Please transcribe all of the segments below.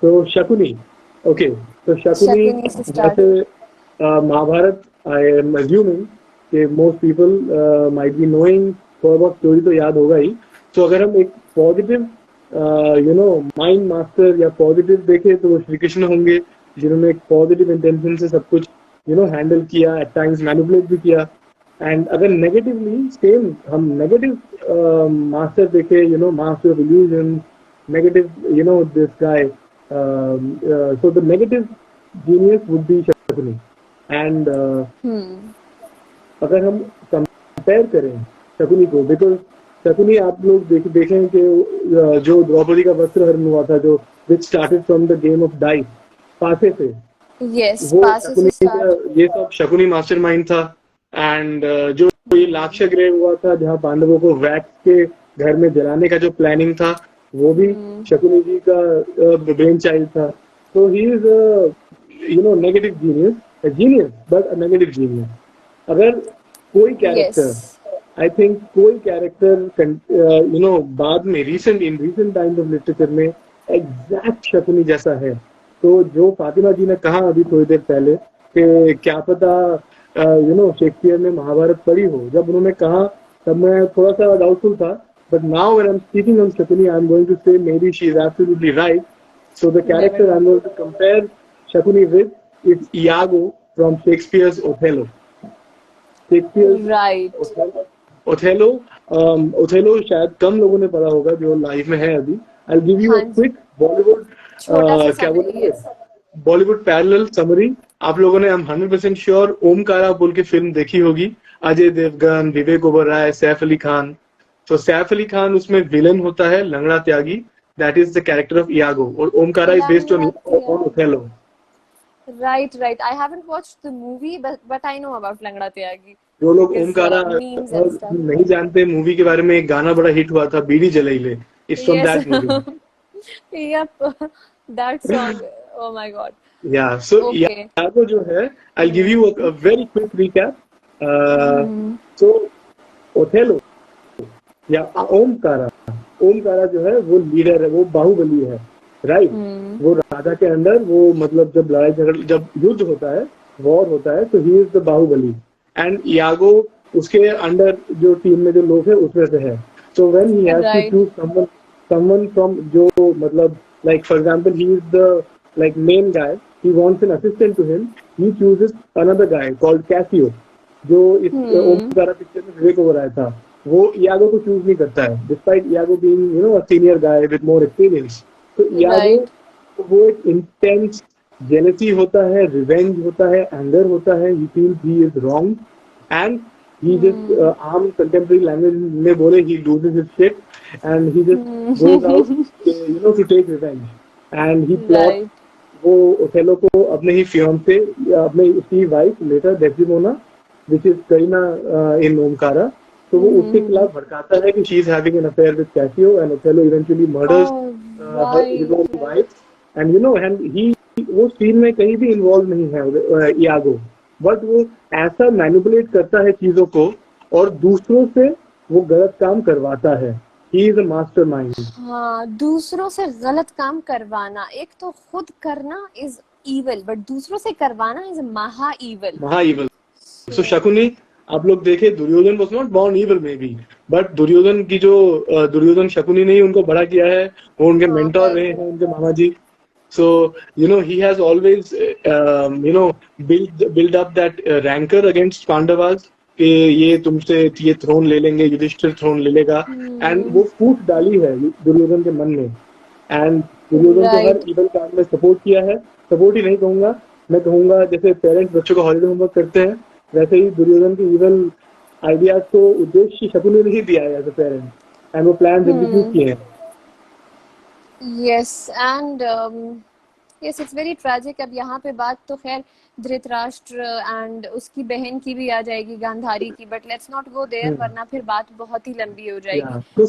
तो शकुनी, ओके, तो शकुनी शकुनी से स्टार्ट। जैसे महाभारत, आई एम अज्यूमिंग कि most people might be knowing, थोड़ा बहुत स्टोरी तो याद होगा ही। तो अगर हम एक पॉजिटिव माइंड मास्टर या पॉजिटिव देखें तो वो श्री कृष्ण होंगे, जिन्होंने एक पॉजिटिव इंटेंशन से सब कुछ हैंडल किया, एट टाइम्स मैनिपुलेट भी किया। एंड अगर नेगेटिवली सेम हम नेगेटिव मास्टर देखे, master of illusion, negative, this guy, so the negative genius would be Shakuni. And अगर हम कंपेयर करें शकुनी को, बिकॉज शकुनी आप लोग देखें कि जो द्रौपदी का वस्त्र हरण हुआ था, जो which started from the game of dice, पासे से, यस, वो पास से शकुनी का, स्टार्ट। ये सब शकुनी मास्टरमाइंड था। एंड जो ये लाक्षागृह हुआ था, जहाँ पांडवों को वैक्स के घर में जलाने का जो प्लानिंग था, वो भी शकुनी जी का ब्रेन चाइल्ड था। तो he is negative genius, genius but a negative genius. अगर कोई कैरेक्टर, यस, आई थिंक कोई कैरेक्टर बाद में रीसेंट टाइम्स ऑफ लिटरेचर में एग्जैक्ट शकुनी जैसा है, तो जो फातिमा जी ने कहा अभी थोड़ी देर पहले कि क्या पता शेक्सपियर ने महाभारत पढ़ी हो, जब उन्होंने कहा तब मैं थोड़ा सा डाउटफुल था, but now when I am speaking on Shakuni I am going to say maybe she is absolutely right. So the character I am going to compare Shakuni with is Iago from Shakespeare's Othello. Right. Othello, Othello शायद कम लोगों ने पढ़ा होगा जो live में है अभी। आई गिव यू अ हाँ जी, क्विक बॉलीवुड, छोटा सा क्या समरी। बोलेंगे, यस, बॉलीवुड पैरेलल समरी। आप लोगों ने, आई एम 100% श्योर, ओमकारा बोल के फिल्म देखी होगी, अजय देवगन, विवेक ओबराय, सैफ अली खान। तो सैफ अली खान उसमें विलन होता है, Langda Tyagi, that is the character of Iago, और Omkara is based on Othello. Right, right. I haven't watched the movie, but I know about Langda Tyagi जो लोग because Omkara memes and stuff. नहीं जानते, मूवी के बारे में एक गाना बड़ा हिट हुआ था, Beedi Jalaile, it's from Yes. That movie. Yep. That song. Oh my God. Yeah, so Okay. Iago जो है, I'll give you a very quick recap. So Othello या ओमकारा जो है वो लीडर है, वो बाहुबली है, राइट। वो राजा के अंदर, वो मतलब जब लड़ाई झगड़ा, जब युद्ध होता है, वॉर होता है, तो he is the Baahubali. And Iago उसके अंडर जो टीम में जो लोग हैं उसमें से है। So when he has to choose someone from जो मतलब like for example he is the like main guy, he wants an assistant to him, he chooses another guy called Cassio, जो इस ओमकारा पिक्चर में विवेक ओबराय था, वो इयागो को choose नहीं करता है, despite Iago being a senior guy with more experience. तो इयागो वो एक इंटेंस जेलसी होता है, रिवेंज होता है, एंगर होता है, he feels he is wrong and he just आम contemporary language में बोले he loses his shit and he just goes out to take revenge and he plots वो ओथेलो को अपने ही फियांसे, अपने उसकी wife later Desdemona which is Kareena in Omkara, तो वो उसके खिलाफ भड़काता है कि she is having an affair with Cassio and Othello eventually murders his own wife and and he वो सीन में कहीं भी इन्वॉल्व नहीं है इयागो, बट वो ऐसा मैनिपुलेट करता है चीजों को और दूसरों से वो गलत काम करवाता है। ही इज अ मास्टरमाइंड। हाँ, दूसरों से गलत काम करवाना, एक तो खुद करना इज इविल, बट दूसरों से करवाना इज महा इविल। सो शकुनी, आप लोग देखे, Duryodhana was not born evil maybe, but Duryodhana की जो दुर्योधन शकुनी ने ही उनको बड़ा किया है, वो उनके मेंटोर रहे हैं, उनके मामा जी। So he has always build up that rancor against Pandavas कि ये तुमसे ये थ्रोन ले लेंगे, युधिष्ठिर थ्रोन ले लेगा, एंड वो फूट डाली है दुर्योधन के मन में। एंड दुर्योधन को हर इवल काम में सपोर्ट किया है, सपोर्ट ही नहीं कहूंगा, मैं कहूंगा जैसे पेरेंट्स बच्चों को हॉलीडे होमवर्क करते हैं, वैसे ही दुर्योधन के इवल आइडियाज को उद्देश्य शकुनी ने ही दिया है एज अ पेरेंट, एंड वो प्लान एग्जीक्यूट किए हैं। Yes, and yes, it's very tragic. अब यहाँ पे बात तो खैर धृतराष्ट्र एंड उसकी बहन की भी आ जाएगी, गांधारी की, but let's not go there, वरना फिर बात बहुत ही लंबी हो जाएगी। तो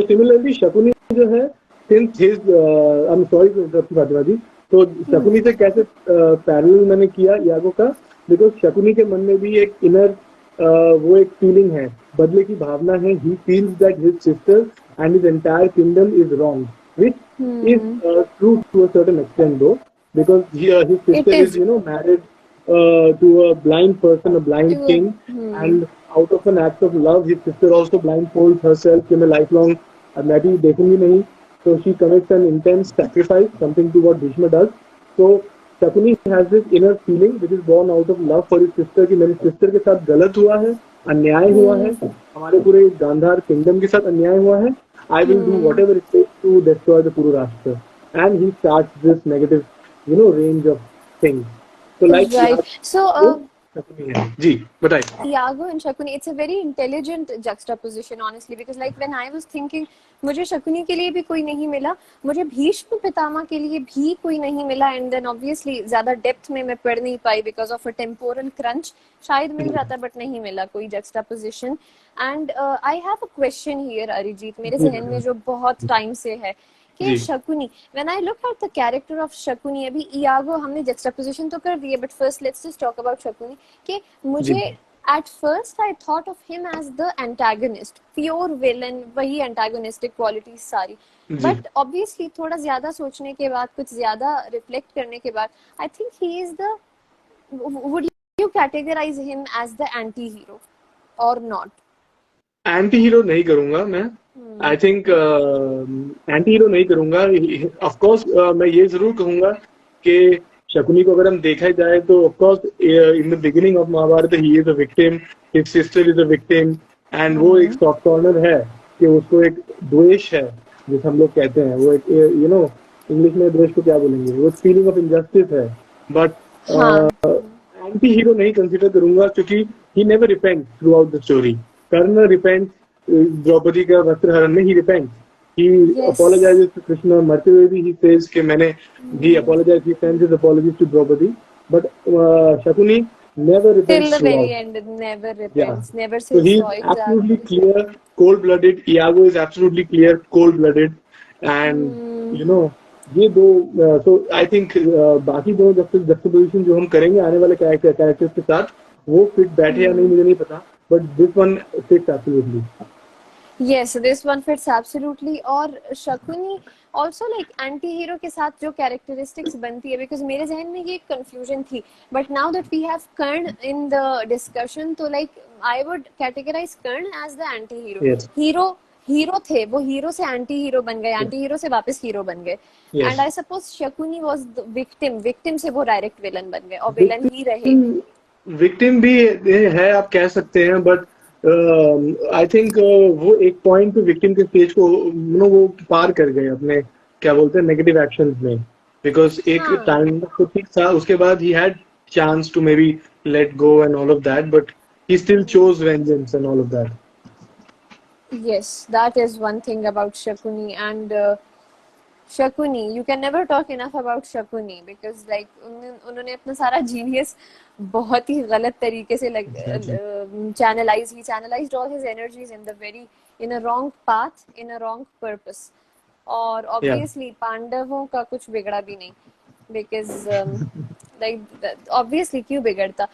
सिमिलरली शकुनी जो है, since his I am sorry to interrupt Fatima ji, तो शकुनी से कैसे पैरेलल मैंने किया इयागो का, बिकॉज शकुनी के मन में भी एक इनर वो एक फीलिंग है, बदले की भावना है। He feels that his sister and his entire kingdom is wrong, which is true to a certain extent though, because his It sister is, is. married to a blind person, a blind king, and out of an act of love, his sister also blindfolds herself in a lifelong मैं भी देखूंगी नहीं. So she commits an intense sacrifice, something to what Bhishma does. So Shakuni has this inner feeling which is born out of love for his sister कि मेरी sister के साथ गलत हुआ है, अन्याय हुआ है, हमारे पूरे गांधार किंगडम के साथ अन्याय हुआ है. I will do whatever it takes to destroy the Puru Rashtra. And he starts this negative, range of things. So like Right. So, Shakuni है. जी बताइए. Iago and Shakuni, it's a very intelligent juxtaposition, honestly, because like when I was thinking, मुझे शकुनी के लिए भी कोई नहीं मिला, मुझे भीष्म पितामह के लिए भी कोई नहीं मिला, and then obviously ज़्यादा डेप्थ में मैं पढ़ नहीं पाई because of a temporal crunch. शायद मिल जाता but नहीं मिला कोई juxtaposition. And I have a question here, Arijit, मेरे जहन में जो बहुत टाइम से है कि जी. Shakuni, when I look at the character of Shakuni, अभी इयागो हमने juxtaposition तो कर दिए, but first let's just talk about Shakuni, कि मुझे जी. at first I thought of him as the antagonist, pure villain, वही antagonistic qualities सारी. जी. But obviously थोड़ा ज्यादा सोचने के बाद, कुछ ज्यादा reflect करने के बाद, I think he is the, would you categorize him as the anti-hero or not? Anti hero नहीं करूंगा मैं. आई थिंक एंटी हीरो नहीं करूंगा. ऑफ कोर्स मैं ये जरूर कहूंगा कि शकुनी को अगर हम देखा जाए तो of course in the beginning of Mahabharata he is a victim, his sister is a victim, and वो एक सॉफ्ट कॉर्नर है कि उसको एक द्वेष है जिसे हम लोग कहते हैं. वो एक इंग्लिश में द्वेष को क्या बोलेंगे, वो फीलिंग ऑफ इनजस्टिस है. बट हाँ. एंटी हीरो नहीं कंसिडर करूंगा क्योंकि he never repent throughout the story. Karna repent Draupadi का वस्त्र हरण में, he repent, he Yes. apologizes to Krishna. मरते हुए भी he says कि मैंने, he apologized, he sends his apologies to Draupadi, but Shakuni never repents Till the very throughout. end, never Yeah. repents, never So says he sorry. is absolutely Exactly. clear, cold-blooded. Iago is absolutely clear, cold-blooded, and ये दो. So I think बाकी दो juxtaposition जो हम करेंगे आने वाले characters के साथ, वो fit बैठे या नहीं मुझे नहीं पता, but this one fits absolutely. Yes, this one fits absolutely. और शकुनी also like anti-hero के साथ जो characteristics बनती है, because मेरे जहन में ये confusion थी, but now that we have Karn in the discussion, तो like I would categorize Karn as the anti-hero. Yes. Hero थे, वो हीरो से एंटी हीरो बन गए, एंटी हीरो से वापस हीरो बन गए. Yes. And I suppose Shakuni was the victim से वो डायरेक्ट विलन बन गए और विलन ही रहे. विक्टिम भी है आप कह सकते हैं, बट आई थिंक वो एक पॉइंट पे विक्टिम के स्टेज को वो पार कर गए अपने क्या बोलते हैं नेगेटिव एक्शंस में, बिकॉज एक टाइम तो ठीक था, उसके बाद he had chance to maybe let go and all of that, but he still chose vengeance and all of that. Yes, that is one thing about Shakuni. And Shakuni, you can never talk enough about Shakuni because like उन्होंने अपना सारा genius बहुत ही गलत तरीके से he channelized all his energies in a wrong path, in a wrong purpose. और obviously पांडवों का कुछ बिगड़ा भी नहीं, because like obviously क्यों बिगड़ता.